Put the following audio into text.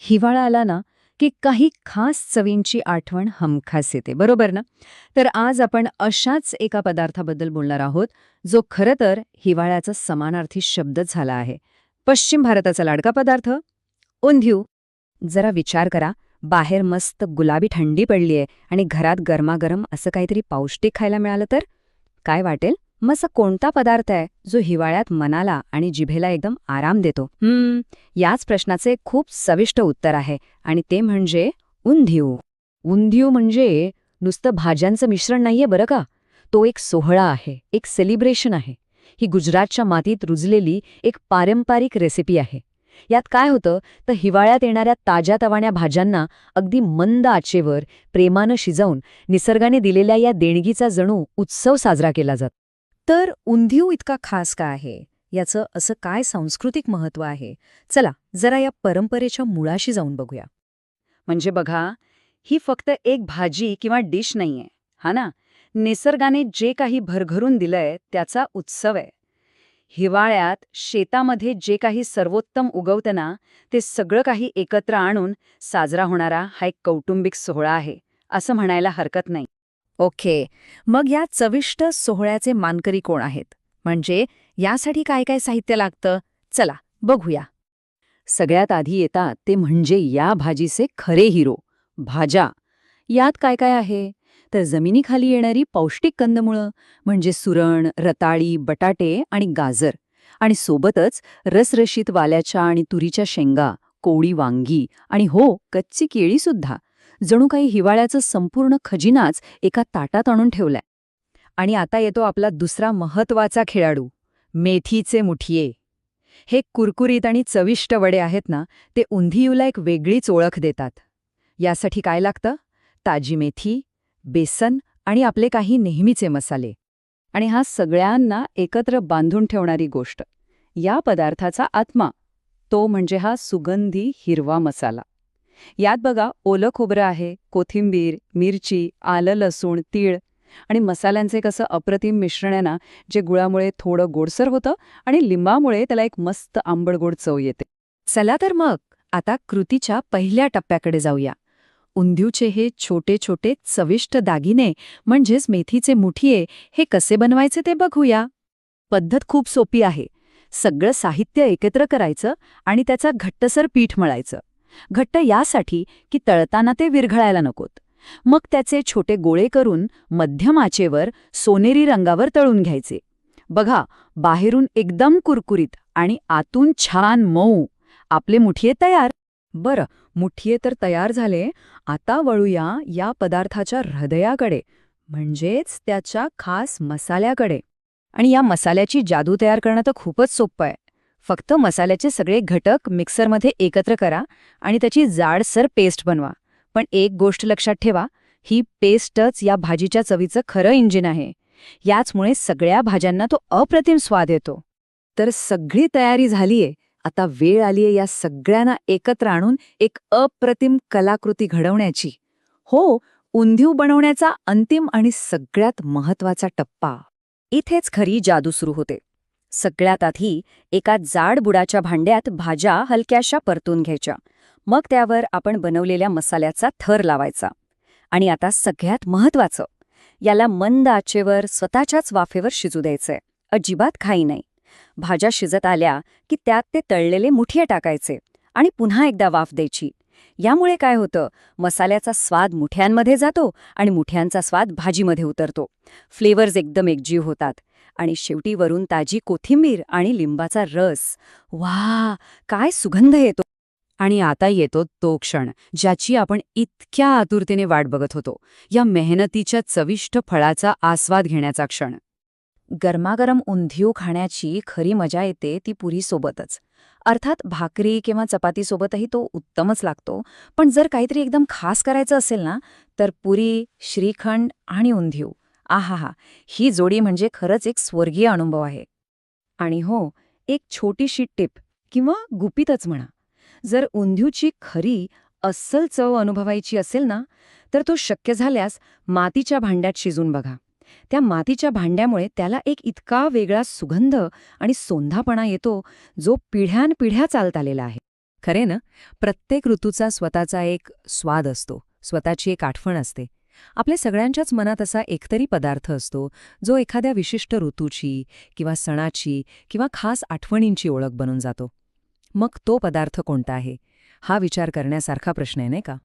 हिवाळा आला ना की काही खास चवींची आठवण हमखास येते, बरोबर ना? तर आज आपण अशाच एका पदार्थाबद्दल बोलणार आहोत, जो खरं तर हिवाळ्याचा समानार्थी शब्दच झाला आहे. पश्चिम भारताचा लाडका पदार्थ उंधियू. जरा विचार करा, बाहेर मस्त गुलाबी थंडी पडलीये आणि घरात गरमागरम असं काहीतरी पौष्टिक खायला मिळालं तर काय वाटेल? मग असा कोणता पदार्थ आहे जो हिवाळ्यात मनाला आणि जिभेला एकदम आराम देतो? याच प्रश्नाचे खूप सविष्ट उत्तर आहे आणि ते म्हणजे उंधियू. उंधियू म्हणजे नुसतं भाज्यांचं मिश्रण नाहीये बरं का. तो एक सोहळा आहे, एक सेलिब्रेशन आहे. ही गुजरातच्या मातीत रुजलेली एक पारंपरिक रेसिपी आहे. यात काय होतं तर हिवाळ्यात येणाऱ्या ताज्या तवाण्या भाज्यांना अगदी मंद आचेवर प्रेमानं शिजवून निसर्गाने दिलेल्या या देणगीचा जणू उत्सव साजरा केला जातो. तर उंधियू इतका खास का आहे? याचं असं काय सांस्कृतिक महत्त्व आहे? चला जरा या परंपरेच्या मुळाशी जाऊन बघूया. म्हणजे बघा, ही फक्त एक भाजी किंवा डिश नाहीये, हा ना. निसर्गाने जे काही भरभरून दिलंय त्याचा उत्सव आहे. हिवाळ्यात शेतामध्ये जे काही सर्वोत्तम उगवतं ना, ते सगळं काही एकत्र आणून साजरा होणारा हा एक कौटुंबिक सोहळा आहे, असं म्हणायला हरकत नाही. ओके. मग या चविष्ट सोहळ्याचे मानकरी कोण आहेत? म्हणजे यासाठी काय काय साहित्य लागतं? चला बघूया. सगळ्यात आधी येतात ते म्हणजे या भाजीचे खरे हिरो, भाज्या. यात काय काय आहे? तर जमिनीखाली येणारी पौष्टिक कंदमुळं म्हणजे सुरण, रताळी, बटाटे आणि गाजर. आणि सोबतच रसरशीत वाल्याच्या आणि तुरीच्या शेंगा, कोवळी वांगी आणि हो, कच्ची केळीसुद्धा. जणू काही हिवाळ्याचं संपूर्ण खजिनाच एका ताटात आणून ठेवलाय. आणि आता येतो आपला दुसरा महत्वाचा खेळाडू, मेथीचे मुठिये. हे कुरकुरीत आणि चविष्ट वडे आहेत ना, ते उंधियूला एक वेगळीच ओळख देतात. यासाठी काय लागतं? ताजी मेथी, बेसन आणि आपले काही नेहमीचे मसाले. आणि हा सगळ्यांना एकत्र बांधून ठेवणारी गोष्ट, या पदार्थाचा आत्मा, तो म्हणजे हा सुगंधी हिरवा मसाला. यात बघा, ओलं खोबरं आहे, कोथिंबीर, मिरची, आलं, लसूण, तीळ आणि मसाल्यांचे कसं अप्रतिम मिश्रण आहे ना, जे गुळामुळे थोडं गोडसर होतं आणि लिंबामुळे त्याला एक मस्त आंबटगोड चव येते. चला तर मग आता कृतीच्या पहिल्या टप्प्याकडे जाऊया. उंधियूचे हे छोटे छोटे चविष्ट दागिने म्हणजेच मेथीचे मुठिये हे कसे बनवायचे ते बघूया. पद्धत खूप सोपी आहे. सगळं साहित्य एकत्र करायचं आणि त्याचा घट्टसर पीठ मळायचं. घट्ट यासाठी की तळताना ते विरघळायला नकोत. मग त्याचे छोटे गोळे करून मध्यम आचेवर सोनेरी रंगावर तळून घ्यायचे. बघा, बाहेरून एकदम कुरकुरीत आणि आतून छान मऊ. आपले मुठिये तयार. बरं, मुठिये तर तयार झाले. आता वळूया या पदार्थाच्या हृदयाकडे, म्हणजेच त्याच्या खास मसाल्याकडे. आणि या मसाल्याची जादू तयार करणं तर खूपच सोपं आहे. फक्त मसाल्याचे सगळे घटक मिक्सरमध्ये एकत्र करा आणि त्याची जाडसर पेस्ट बनवा. पण एक गोष्ट लक्षात ठेवा, ही पेस्टच या भाजीच्या चवीचं खरं इंजिन आहे. याचमुळे सगळ्या भाज्यांना तो अप्रतिम स्वाद येतो. तर सगळी तयारी झालीये. आता वेळ आलीये या सगळ्यांना एकत्र आणून एक अप्रतिम कलाकृती घडवण्याची. हो, उंधियू बनवण्याचा अंतिम आणि सगळ्यात महत्वाचा टप्पा. इथेच खरी जादू सुरू होते. सगळ्यात आधी एका जाड बुडाच्या भांड्यात भाज्या हलक्याशा परतून घ्यायच्या. मग त्यावर आपण बनवलेल्या मसाल्याचा थर लावायचा. आणि आता सगळ्यात महत्वाचं, याला मंद आचेवर स्वतःच्याच वाफेवर शिजू द्यायचंय. अजिबात घाई नाही. भाज्या शिजत आल्या की त्यात ते तळलेले मुठिये टाकायचे आणि पुन्हा एकदा वाफ द्यायची. यामुळे काय होतं, मसाल्याचा स्वाद मुठ्यांमध्ये जातो आणि मुठ्यांचा स्वाद भाजीमध्ये उतरतो. फ्लेवर्स एकदम एकजीव होतात. आणि शेवटी वरून ताजी कोथिंबीर आणि लिंबाचा रस. वा, काय सुगंध येतो. आणि आता येतो तो क्षण ज्याची आपण इतक्या आतुरतेने वाट बघत होतो. या मेहनतीच्या चविष्ट फळाचा आस्वाद घेण्याचा क्षण. गरमागरम उंधियू खाण्याची खरी मजा येते ती पुरीसोबतच. अर्थात भाकरी किंवा चपातीसोबतही तो उत्तमच लागतो. पण जर काहीतरी एकदम खास करायचं असेल ना, तर पुरी, श्रीखंड आणि उंधियू, आहाहा, ही जोडी म्हणजे खरंच एक स्वर्गीय अनुभव आहे. आणि हो, एक छोटीशी टिप किंवा गुपितच म्हणा, जर उंधियूची खरी अस्सल चव अनुभवायची असेल ना, तर तो शक्य झाल्यास मातीच्या भांड्यात शिजून बघा. त्या मातीच्या भांड्यामुळे त्याला एक इतका वेगळा सुगंध आणि सोंधापणा येतो, जो पिढ्यानपिढ्या चालत आलेला आहे. खरे ना, प्रत्येक ऋतूचा स्वतःचा एक स्वाद असतो, स्वतःची एक आठवण असते. आपल्या सगळ्यांच्याच मनात असा एकतरी पदार्थ असतो, जो एखाद्या विशिष्ट ऋतूची किंवा सणाची किंवा खास आठवणींची ओळख बनून जातो. मग तो पदार्थ कोणता आहे? हा विचार करण्यासारखा प्रश्न आहे, नाही का?